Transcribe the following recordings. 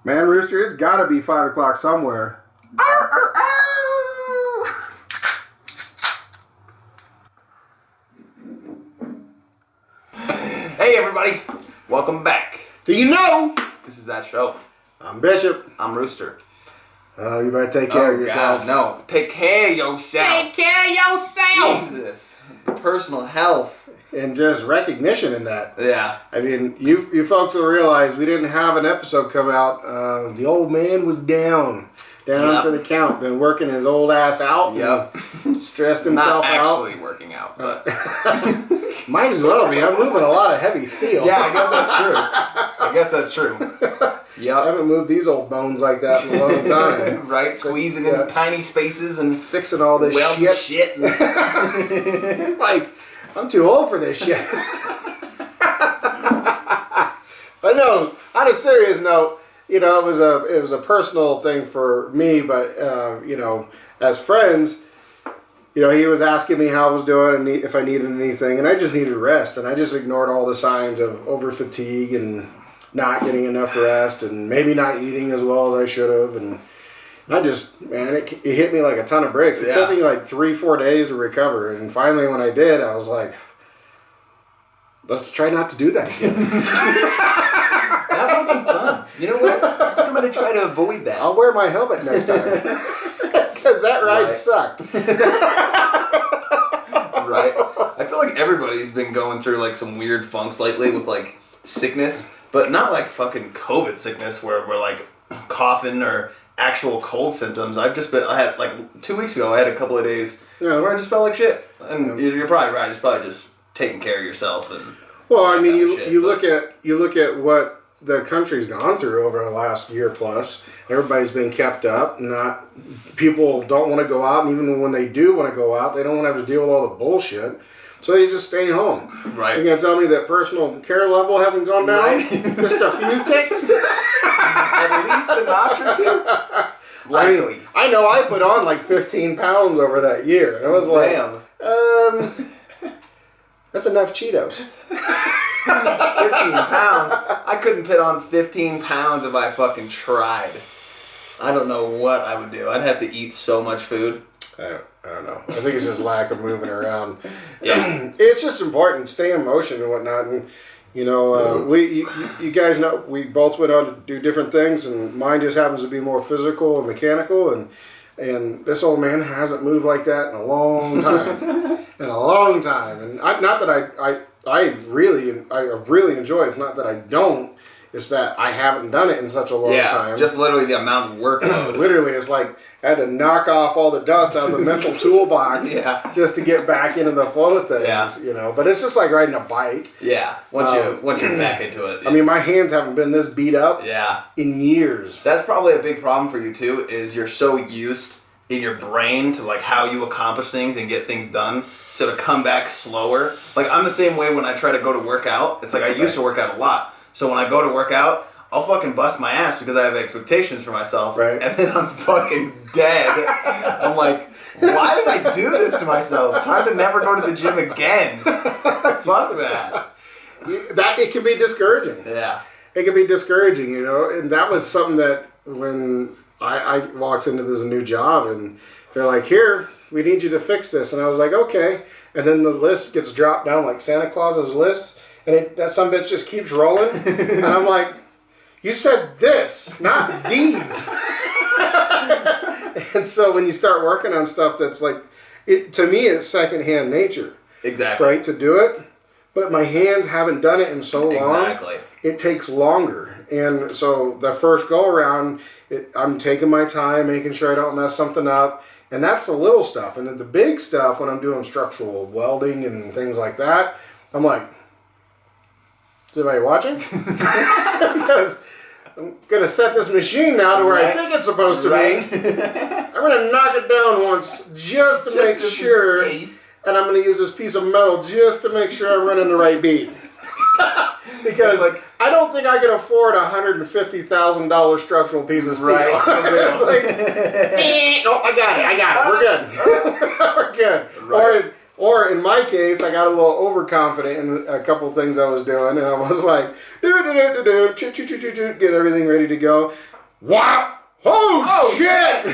Man, Rooster, it's gotta be 5 o'clock somewhere. Hey everybody, welcome back. Do you know? This is That Show. I'm Bishop. I'm Rooster. You better take care of yourself. God, no, take care of yourself. Take care of yourself. Jesus, personal health. And just recognition in that. Yeah. I mean, you folks will realize we didn't have an episode come out. The old man was down for the count. Been working his old ass out. Yep. And stressed himself Not out. actually working out, but Might as well be. I'm moving a lot of heavy steel. yeah, I guess that's true. I Yep. haven't moved these old bones like that in a long time. Right, squeezing into tiny spaces and Fixing all this welding shit. shit. Like, I'm too old for this shit. But no, on a serious note, you know, it was a personal thing for me, but you know, as friends, you know, he was asking me how I was doing and if I needed anything, and I just needed rest, and I just ignored all the signs of over fatigue and not getting enough rest and maybe not eating as well as I should have, and I just, man, it hit me like a ton of bricks. It took me like 3-4 days to recover, and finally when I did, I was like, let's try not to do that again. That wasn't fun. You know what? I'm going to try to avoid that. I'll wear my helmet next time. Because that ride sucked. Right. I feel like everybody's been going through like some weird funks lately with like sickness, but not like fucking COVID sickness where we're like coughing or actual cold symptoms. I had like 2 weeks ago, I had a couple of days where I just felt like shit. And you're probably right. It's probably just taking care of yourself and. Well, I mean, you look at what the country's gone through over the last year plus. Everybody's been kept up. People don't want to go out, and even when they do want to go out, they don't want to have to deal with all the bullshit. So they just stay home. Right. You're gonna tell me that personal care level hasn't gone down? Right. Just a few ticks. At least a notch or two. Likely. I know I put on like 15 pounds over that year, and I was like, that's enough Cheetos. 15 pounds. I couldn't put on 15 pounds if I fucking tried. I don't know what I would do. I'd have to eat so much food. I don't know. I think it's just lack of moving around. Yeah. It's just important. Stay in motion and whatnot. And, you know, you guys know we both went on to do different things, and mine just happens to be more physical and mechanical. And this old man hasn't moved like that in a long time. And not that I really enjoy it. It's not that I don't. It's that I haven't done it in such a long time. Just literally the amount of workload. Literally, it's like I had to knock off all the dust out of the mental toolbox just to get back into the flow of things. Yeah. You know, but it's just like riding a bike. Yeah. Once you're back into it. I mean, my hands haven't been this beat up in years. That's probably a big problem for you too, is you're so used in your brain to like how you accomplish things and get things done. So to come back slower. Like I'm the same way when I try to go to work out. It's like I used to work out a lot. So when I go to work out, I'll fucking bust my ass because I have expectations for myself. Right. And then I'm fucking dead. I'm like, why did I do this to myself? Time to never go to the gym again. Fuck that. It can be discouraging. Yeah. It can be discouraging, you know. And that was something that when I walked into this new job and they're like, here, we need you to fix this. And I was like, okay. And then the list gets dropped down like Santa Claus's list. And that some bitch just keeps rolling. And I'm like, you said this, not these. And so when you start working on stuff that's like, to me, it's secondhand nature. Exactly. Right, to do it. But my hands haven't done it in so long. Exactly. It takes longer. And so the first go around, I'm taking my time, making sure I don't mess something up. And that's the little stuff. And then the big stuff, when I'm doing structural welding and things like that, I'm like, is anybody watching? Because I'm going to set this machine now to where I think it's supposed to be. I'm going to knock it down once just to make sure. And I'm going to use this piece of metal just to make sure I'm running the right beat. Because I don't think I can afford a $150,000 structural piece of steel. Right. It's like, no, I got it. We're good. We're good. Right. Or Or in my case, I got a little overconfident in a couple of things I was doing, and I was like, get everything ready to go. Wow! Oh shit!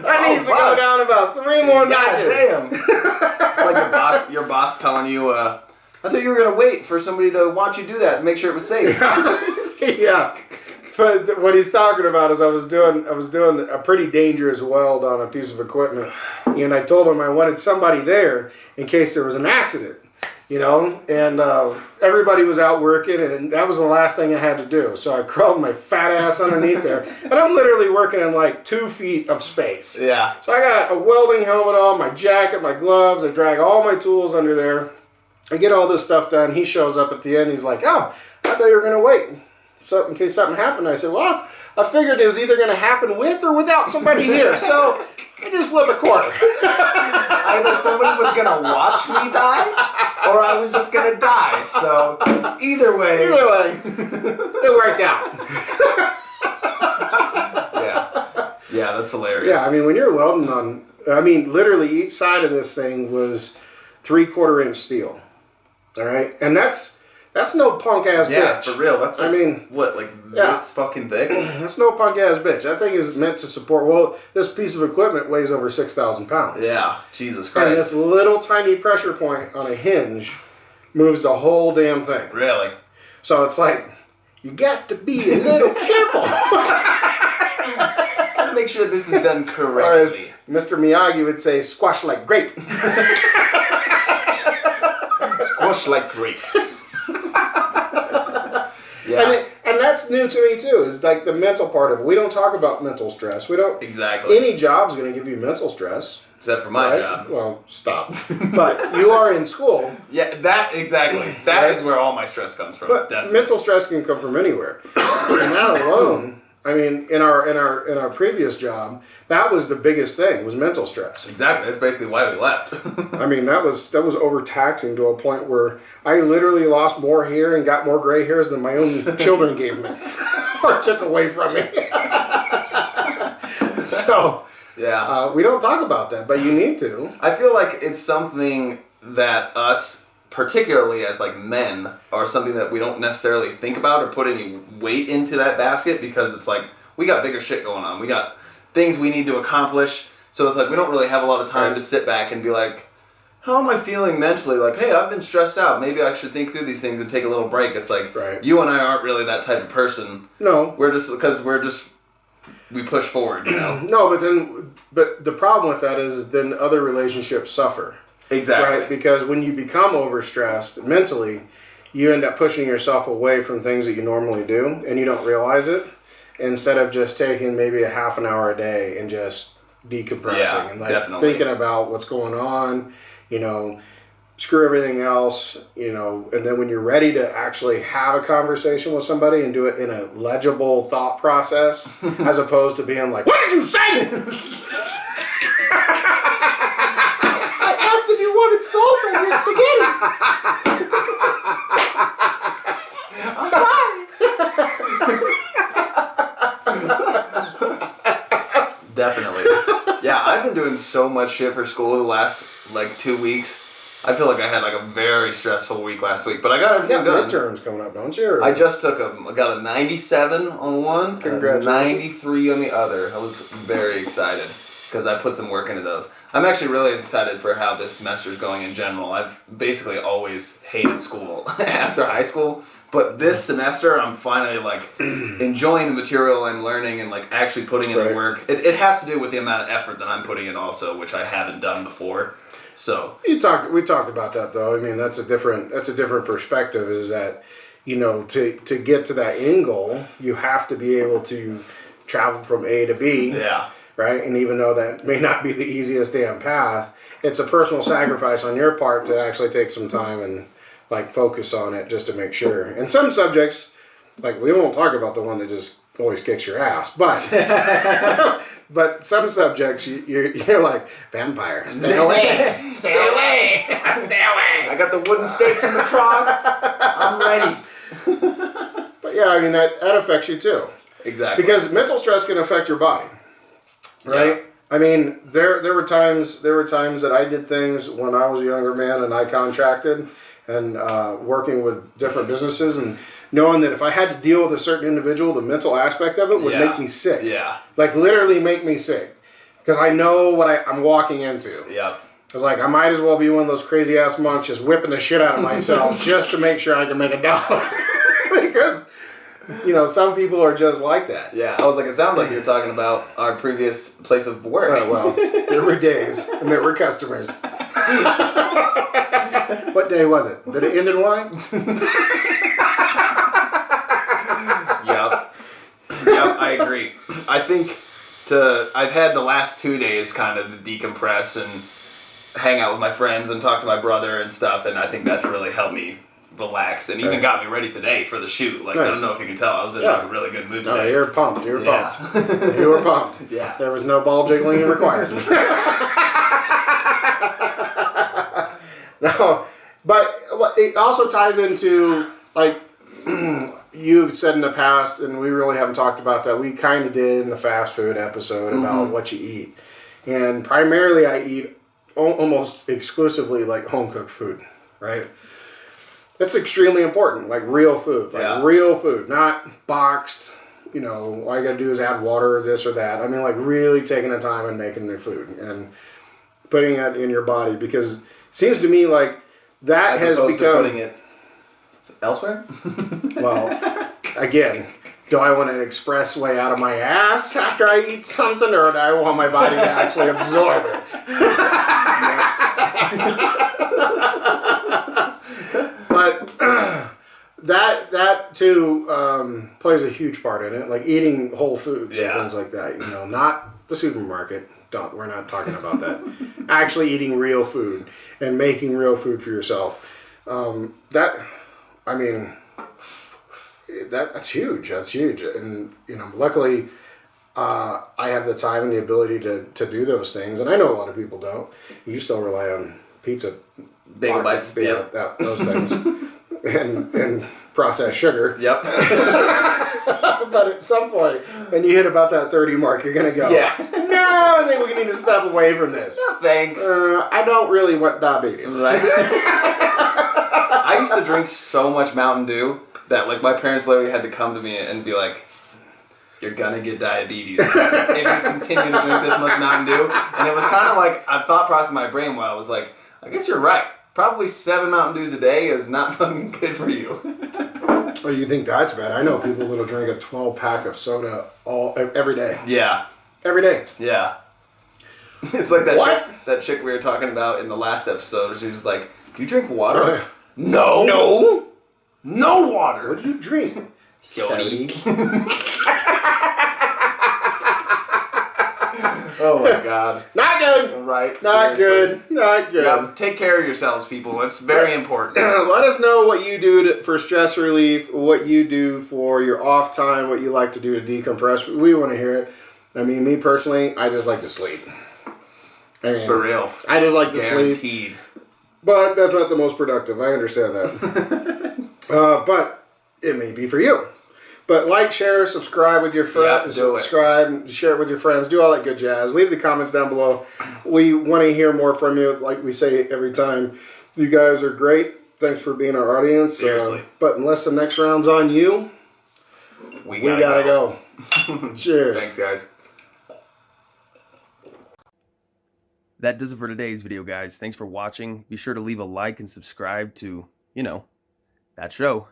That needs to go down about 3 more notches. Damn! It's like your boss telling you, I thought you were gonna wait for somebody to watch you do that and make sure it was safe. Yeah. But what he's talking about is I was doing a pretty dangerous weld on a piece of equipment, and I told him I wanted somebody there in case there was an accident, and everybody was out working, and that was the last thing I had to do. So I crawled my fat ass underneath there, and I'm literally working in like 2 feet of space. Yeah. So I got a welding helmet on, my jacket, my gloves, I drag all my tools under there. I get all this stuff done. He shows up at the end, he's like, oh, I thought you were going to wait. So in case something happened, I said, well, I figured it was either going to happen with or without somebody here. So I just flipped a quarter. Either somebody was going to watch me die, or I was just going to die. So either way, it worked out. Yeah, that's hilarious. Yeah, I mean, when you're welding on, literally each side of this thing was 3/4 inch steel. All right, and that's no punk ass bitch. Yeah, for real. That's like, this fucking thick? That's no punk ass bitch. That thing is meant to support. Well, this piece of equipment weighs over 6,000 pounds. Yeah, Jesus Christ. And this little tiny pressure point on a hinge moves the whole damn thing. Really? So it's like you got to be a little careful. Gotta make sure this is done correctly. Or as Mr. Miyagi would say, squash like grape. Squash like grape. Yeah. And that's new to me too, is like the mental part of it. We don't talk about mental stress. We don't. Exactly. Any job's going to give you mental stress. Except for my job. Well, stop. But you are in school. Yeah, exactly. That is where all my stress comes from. But definitely. mental stress can come from anywhere. And that alone, in our previous job, that was the biggest thing, was mental stress. Exactly. That's basically why we left. That was overtaxing to a point where I literally lost more hair and got more gray hairs than my own children gave me or took away from me. So yeah, we don't talk about that, but you need to. I feel like it's something that us, particularly as like men, are something that we don't necessarily think about or put any weight into that basket, because it's like we got bigger shit going on. We got things we need to accomplish. So it's like we don't really have a lot of time to sit back and be like, how am I feeling mentally? Like, hey, I've been stressed out. Maybe I should think through these things and take a little break. It's like, you and I aren't really that type of person. No. We push forward, No, but the problem with that is then other relationships suffer. Exactly. Right? Because when you become overstressed mentally, you end up pushing yourself away from things that you normally do, and you don't realize it, instead of just taking maybe a half an hour a day and just decompressing and thinking about what's going on, screw everything else, and then when you're ready to actually have a conversation with somebody and do it in a legible thought process, as opposed to being like, what did you say? I asked if you wanted salt on your spaghetti. I'm sorry. Definitely. Yeah, I've been doing so much shit for school the last 2 weeks. I feel like I had a very stressful week last week, but I got everything done. Midterms coming up, don't you? Or? I just took I got a 97 on one and a 93 on the other. I was very excited because I put some work into those. I'm actually really excited for how this semester is going in general. I've basically always hated school after high school, but this semester I'm finally enjoying the material I'm learning and actually putting in the work. It has to do with the amount of effort that I'm putting in also, which I haven't done before. So we talked about that though. I mean, that's a different perspective, is that, to get to that end goal, you have to be able to travel from A to B. Yeah. Right? And even though that may not be the easiest damn path, it's a personal sacrifice on your part to actually take some time and focus on it just to make sure. And some subjects, we won't talk about the one that just always kicks your ass, but but some subjects you're like, vampire, stay away, stay away, stay away. I got the wooden stakes and the cross. I'm ready. But yeah, that affects you too. Exactly. Because mental stress can affect your body, right? I mean, there were times that I did things when I was a younger man and I contracted and working with different businesses and knowing that if I had to deal with a certain individual, the mental aspect of it would make me sick. Yeah. Like literally make me sick because I know what I'm walking into. Yeah. It's like I might as well be one of those crazy ass monks just whipping the shit out of myself just to make sure I can make $1 because. You know, some people are just like that. Yeah, I was like, it sounds like you're talking about our previous place of work. Well, there were days and there were customers. What day was it? Did it end in Y? Yep, I agree. I think I've had the last 2 days kind of to decompress and hang out with my friends and talk to my brother and stuff, and I think that's really helped me relax and even got me ready today for the shoot. Like, nice. I don't know if you can tell, I was in like a really good mood today. Oh, you're pumped. You were pumped. You were pumped. Yeah. There was no ball jiggling required. No, but it also ties into, like, you've said in the past, and we really haven't talked about that. We kind of did in the fast food episode about what you eat. And primarily I eat almost exclusively like home cooked food, right? That's extremely important, like real food, real food, not boxed, you know, all you gotta do is add water or this or that. I mean, like really taking the time and making the food and putting it in your body because it seems to me like that as has opposed become... to putting it elsewhere? Well, again, do I want an expressway out of my ass after I eat something or do I want my body to actually absorb it? But that too plays a huge part in it, like eating whole foods and things like that. You know, not the supermarket. We're not talking about that. Actually, eating real food and making real food for yourself. That's huge. That's huge. And you know, luckily, I have the time and the ability to do those things. And I know a lot of people don't. You still rely on pizza. Bagel bites, those things, and processed sugar. Yep. But at some point, when you hit about that 30 mark, you're gonna go. Yeah. No, I think we need to step away from this. No, thanks. I don't really want diabetes. Right. I used to drink so much Mountain Dew that like my parents literally had to come to me and be like, "You're gonna get diabetes if you continue to drink this much Mountain Dew." And it was kind of like I thought process in my brain while I was like, I guess you're right. Probably 7 Mountain Dews a day is not fucking good for you. Oh, you think that's bad? I know people that'll drink a 12-pack of soda every day. Yeah. Every day. Yeah. It's like that chick we were talking about in the last episode. She was like, "Do you drink water?" Oh, yeah. No. No water. What do you drink? Sodas. Oh my God. Not good. Right. Not seriously. good. Not good. Yep. Take care of yourselves, people. It's very important. Let us know what you do for stress relief, what you do for your off time, what you like to do to decompress. We want to hear it. I mean, me personally, I just like to sleep. I mean, For real. I just like to sleep. Guaranteed. But that's not the most productive. I understand that. But it may be for you. But like, share, subscribe with your friends. Subscribe, share it with your friends. Do all that good jazz. Leave the comments down below. We want to hear more from you. Like we say every time, you guys are great. Thanks for being our audience. Seriously. But unless the next round's on you, we gotta go. Cheers. Thanks, guys. That does it for today's video, guys. Thanks for watching. Be sure to leave a like and subscribe to, that show.